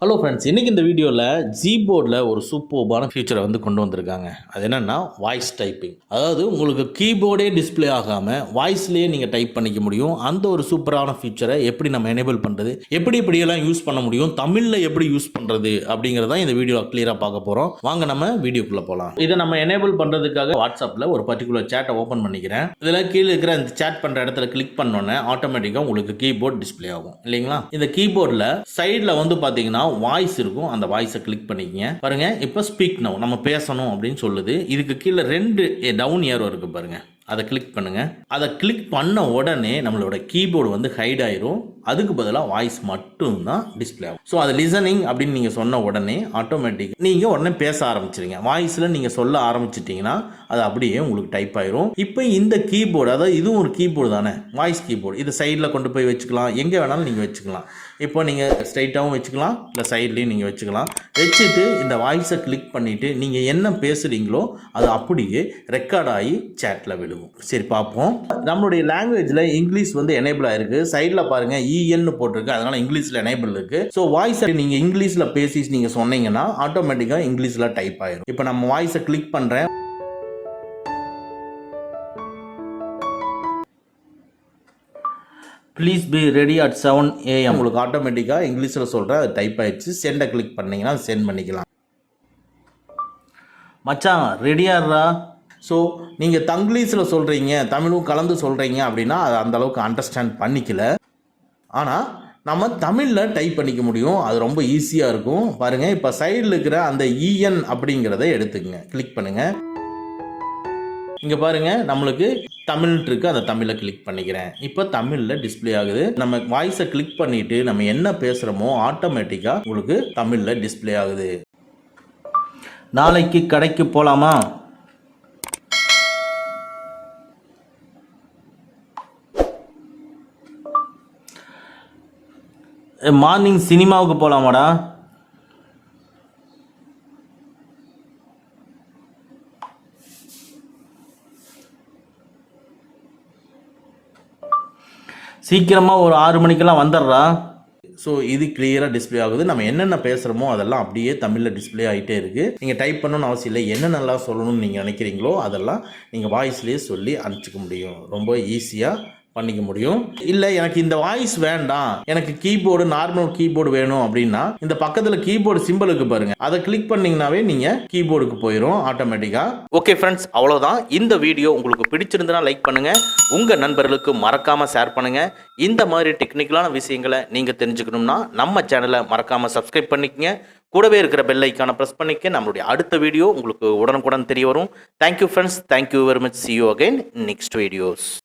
Hello friends, இன்றைக்கி இந்த வீடியோவில் ஜீபோர்டில் ஒரு சூப்பர்பான ஃபீச்சரை கொண்டு வந்திருக்காங்க. அது என்னென்னா வாய்ஸ் டைப்பிங். அதாவது உங்களுக்கு கீபோர்டே டிஸ்பிளே ஆகாமல் வாய்ஸ்லேயே நீங்கள் டைப் பண்ணிக்க முடியும். அந்த ஒரு சூப்பரான ஃபீச்சரை எப்படி நம்ம எனேபிள் பண்ணுறது, எப்படியெல்லாம் யூஸ் பண்ண முடியும், தமிழில் எப்படி யூஸ் பண்ணுறது அப்படிங்கிறதான் இந்த வீடியோவில் கிளியராக பார்க்க போகிறோம். வாங்க நம்ம வீடியோக்குள்ளே போகலாம். இதை நம்ம எனேபிள் பண்ணுறதுக்காக வாட்ஸ்அப்பில் ஒரு பர்டிகுலர் சேட்டை ஓப்பன் பண்ணிக்கிறேன். இதில் கீழே இருக்கிற இந்த சேட் பண்ணுற இடத்துல கிளிக் பண்ணோன்னே ஆட்டோமேட்டிக்காக உங்களுக்கு கீபோர்ட் டிஸ்பிளே ஆகும் இல்லைங்களா. இந்த கீபோர்டில் சைடில் பார்த்தீங்கன்னா வாய்ஸ் இருக்கும். அந்த வாய்ஸை கிளிக் பண்ணிக்கங்க. பாருங்க, இப்போ ஸ்பீக் நவ் நம்ம பேசணும் அப்படின்னு சொல்லுது. இதுக்கு கீழே 2 டவுன் ஏரோ இருக்கு பாருங்க, அதை கிளிக் பண்ணுங்க. அதை கிளிக் பண்ண உடனே நம்மளோட கீபோர்டு ஹைட் ஆயிரும். அதுக்கு பதிலாக வாய்ஸ் மட்டும் தான் டிஸ்பிளே ஆகும். ஸோ அது லிசனிங் அப்படின்னு நீங்கள் சொன்ன உடனே ஆட்டோமேட்டிக் நீங்கள் உடனே பேச ஆரம்பிச்சிருங்க. வாய்ஸில் நீங்கள் சொல்ல ஆரம்பிச்சிட்டிங்கன்னா அது அப்படியே உங்களுக்கு டைப் ஆயிரும். இப்போ இந்த கீபோர்டு, அதாவது இதுவும் ஒரு கீபோர்டு தானே, வாய்ஸ் கீபோர்டு. இது சைடில் கொண்டு போய் வச்சுக்கலாம், எங்கே வேணாலும் நீங்கள் வச்சுக்கலாம். இப்போ நீங்கள் ஸ்ட்ரைட்டாகவும் வச்சுக்கலாம், இல்லை சைட்லேயும் நீங்கள் வச்சுக்கலாம். வச்சுட்டு இந்த வாய்ஸை கிளிக் பண்ணிவிட்டு நீங்கள் என்ன பேசுகிறீங்களோ அது அப்படியே ரெக்கார்ட் ஆகி சேட்டில் விழுவும். சரி பார்ப்போம். நம்மளுடைய லாங்குவேஜில் இங்கிலீஷ் எனேபிள் ஆயிருக்கு. சைடில் பாருங்கள் இஎன்னு போட்டிருக்கு, அதனால் இங்கிலீஷில் எனேபிள் இருக்குது. ஸோ வாய்ஸை நீங்கள் இங்கிலீஷில் பேசி நீங்கள் சொன்னீங்கன்னா ஆட்டோமேட்டிக்காக இங்கிலீஷில் டைப் ஆயிரும். இப்போ நம்ம வாய்ஸை கிளிக் பண்ணுறேன். Please be ready at 7 AM. உங்களுக்கு ஆட்டோமேட்டிக்காக இங்கிலீஷில் சொல்கிற அது டைப் ஆயிடுச்சு. சென்டை கிளிக் பண்ணிங்கன்னா அது சென்ட் பண்ணிக்கலாம். மச்சான் ரெடியாடுறா. ஸோ நீங்கள் தங்கிலீஷில் சொல்கிறீங்க, தமிழும் கலந்து சொல்கிறீங்க அப்படின்னா அது அந்தளவுக்கு அண்டர்ஸ்டாண்ட் பண்ணிக்கல. ஆனால் நம்ம தமிழில் டைப் பண்ணிக்க முடியும். அது ரொம்ப ஈஸியாக இருக்கும். பாருங்கள், இப்போ சைடில் இருக்கிற அந்த இஎன் அப்படிங்கிறத எடுத்துக்கங்க, கிளிக் பண்ணுங்கள். இங்கே பாருங்கள், நம்மளுக்கு தமிழ் இருக்குது, அந்த தமிழை கிளிக் பண்ணிக்கிறேன். இப்போ தமிழில் டிஸ்பிளே ஆகுது. நம்ம வாய்ஸை கிளிக் பண்ணிவிட்டு நம்ம என்ன பேசுகிறோமோ ஆட்டோமேட்டிக்காக உங்களுக்கு தமிழில் டிஸ்பிளே ஆகுது. நாளைக்கு கடைக்கு போகலாமா? மார்னிங் சினிமாவுக்கு போகலாமாடா? சீக்கிரமாக ஒரு 6 மணிக்கெல்லாம் வந்துடுறா. ஸோ இது கிளியராக டிஸ்பிளே ஆகுது. நம்ம என்னென்ன பேசுகிறோமோ அதெல்லாம் அப்படியே தமிழில் டிஸ்பிளே ஆகிட்டே இருக்குது. நீங்கள் டைப் பண்ணணும்னு அவசியம் இல்லை. என்னென்னலாம் சொல்லணும்னு நீங்கள் நினைக்கிறீங்களோ அதெல்லாம் நீங்கள் வாய்ஸ்லேயே சொல்லி அனுப்பிச்சிக்க முடியும். ரொம்ப ஈஸியாக பண்ணிக்க முடியும். இல்லை எனக்கு இந்த வாய்ஸ் வேண்டாம், எனக்கு கீபோர்டு நார்மல் கீபோர்டு வேணும் அப்படின்னா இந்த பக்கத்தில் கீபோர்டு சிம்பிளுக்கு பாருங்க, அதை கிளிக் பண்ணீங்கன்னாவே நீங்கள் கீபோர்டுக்கு போயிடும் ஆட்டோமேட்டிக்காக. ஓகே ஃப்ரெண்ட்ஸ், அவ்வளோதான். இந்த வீடியோ உங்களுக்கு பிடிச்சிருந்தனா லைக் பண்ணுங்க, உங்கள் நண்பர்களுக்கு மறக்காமல் ஷேர் பண்ணுங்க. இந்த மாதிரி டெக்னிக்கலான விஷயங்களை நீங்கள் தெரிஞ்சுக்கணும்னா நம்ம சேனலை மறக்காமல் சப்ஸ்கிரைப் பண்ணிக்கங்க. கூடவே இருக்கிற பெல் ஐக்கானை ப்ரெஸ் பண்ணிக்க. நம்மளுடைய அடுத்த வீடியோ உங்களுக்கு உடனுக்குடன் தெரிய வரும். Thank you friends, thank you very much. see you again next videos.